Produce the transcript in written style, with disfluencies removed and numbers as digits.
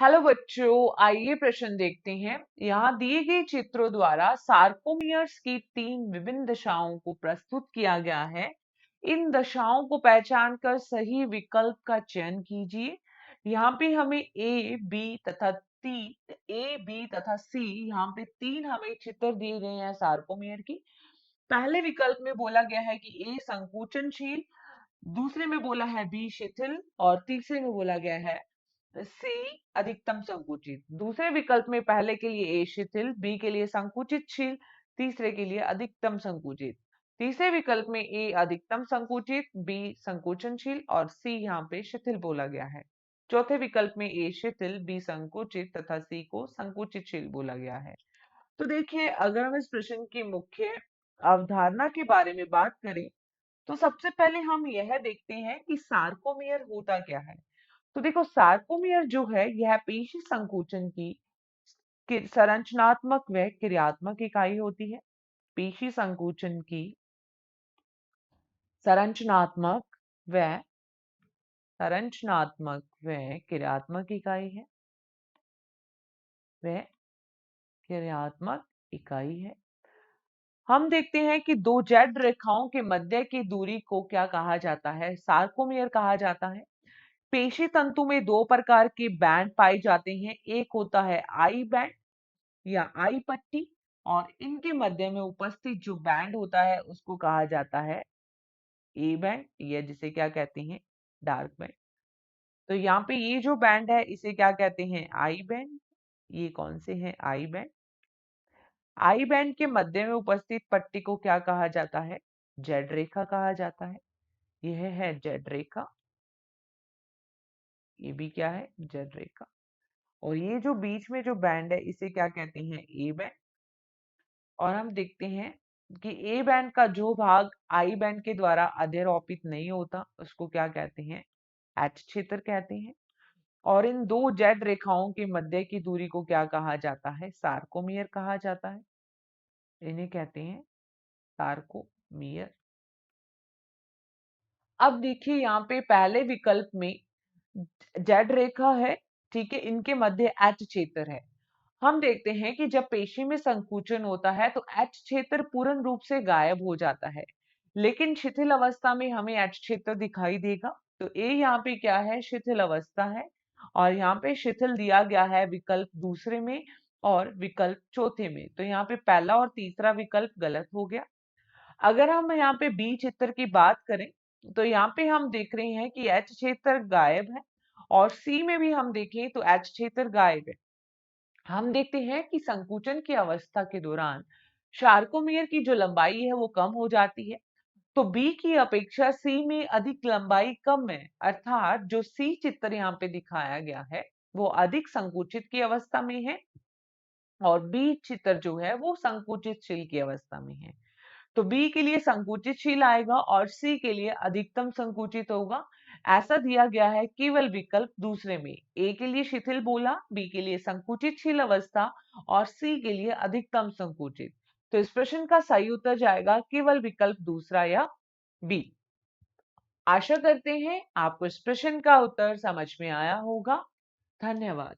Hello बच्चों, आइए प्रश्न देखते हैं। यहाँ दिए गए चित्रों द्वारा सार्कोमियर्स की 3 विभिन्न दशाओं को प्रस्तुत किया गया है। इन दशाओं को पहचान कर सही विकल्प का चयन कीजिए। यहाँ पे हमें ए बी तथा सी, यहाँ पे 3 हमें चित्र दिए गए हैं सार्कोमियर की। पहले विकल्प में बोला गया है कि ए संकुचनशील, दूसरे में बोला है बी शिथिल और तीसरे में बोला गया है सी अधिकतम संकुचित। दूसरे विकल्प में पहले के लिए ए शिथिल, बी के लिए संकुचितशील, तीसरे के लिए अधिकतम संकुचित। तीसरे विकल्प में ए अधिकतम संकुचित, बी संकुचनशील और सी यहाँ पे शिथिल बोला गया है। चौथे विकल्प में ए शिथिल, बी संकुचित तथा सी को संकुचितशील बोला गया है। तो देखिए, अगर हम इस प्रश्न की मुख्य अवधारणा के बारे में बात करें तो सबसे पहले हम यह देखते हैं कि सार्कोमियर होता क्या है। तो देखो, सार्कोमियर जो है यह पेशी संकुचन की संरचनात्मक व क्रियात्मक इकाई होती है। पेशी संकुचन की संरचनात्मक व क्रियात्मक इकाई है। वह क्रियात्मक इकाई है। हम देखते हैं कि दो जेड रेखाओं के मध्य की दूरी को क्या कहा जाता है? सार्कोमियर कहा जाता है। पेशी तंतु में दो प्रकार के बैंड पाए जाते हैं। एक होता है आई बैंड या आई पट्टी, और इनके मध्य में उपस्थित जो बैंड होता है उसको कहा जाता है ए बैंड, या जिसे क्या कहते हैं, डार्क बैंड। तो यहाँ पे ये जो बैंड है इसे क्या कहते हैं? I band. ये कौन से हैं? I band. आई बैंड के मध्य में उपस्थित पट्टी को क्या कहा जाता है? जेड रेखा कहा जाता है। यह है जेड रेखा। ये भी क्या है? जेड रेखा। और ये जो बीच में जो बैंड है इसे क्या कहते हैं? A band. और हम देखते हैं कि ए बैंड का जो भाग आई बैंड के द्वारा अध्यारोपित नहीं होता उसको क्या कहते हैं? एच क्षेत्र कहते हैं। और इन दो जेड रेखाओं के मध्य की दूरी को क्या कहा जाता है? सार्कोमियर कहा जाता है। इन्हें कहते हैं सार्कोमियर। अब देखिए, यहाँ पे पहले विकल्प में जेड रेखा है, ठीक है, इनके मध्य एच क्षेत्र है। हम देखते हैं कि जब पेशी में संकुचन होता है तो एच क्षेत्र पूर्ण रूप से गायब हो जाता है, लेकिन शिथिल अवस्था में हमें एच क्षेत्र दिखाई देगा। तो ए यहाँ पे क्या है? शिथिल अवस्था है। और यहाँ पे शिथिल दिया गया है विकल्प दूसरे में और विकल्प चौथे में। तो यहाँ पे पहला और तीसरा विकल्प गलत हो गया। अगर हम यहाँ पे बी चित्र की बात करें तो यहाँ पे हम देख रहे हैं कि एच क्षेत्र गायब है, और सी में भी हम देखें तो एच क्षेत्र गायब है। हम देखते हैं कि संकुचन की अवस्था के दौरान शार्कोमियर की जो लंबाई है वो कम हो जाती है। तो बी की अपेक्षा सी में अधिक लंबाई कम है, अर्थात जो सी चित्र यहाँ पे दिखाया गया है वो अधिक संकुचित की अवस्था में है, और बी चित्र जो है वो संकुचितशील की अवस्था में है। तो बी के लिए संकुचितशील आएगा और सी के लिए अधिकतम संकुचित होगा। ऐसा दिया गया है केवल विकल्प दूसरे में। ए के लिए शिथिल बोला, बी के लिए संकुचितशील अवस्था और सी के लिए अधिकतम संकुचित। तो इस प्रश्न का सही उत्तर जाएगा केवल विकल्प दूसरा या बी। आशा करते हैं आपको इस प्रश्न का उत्तर समझ में आया होगा। धन्यवाद।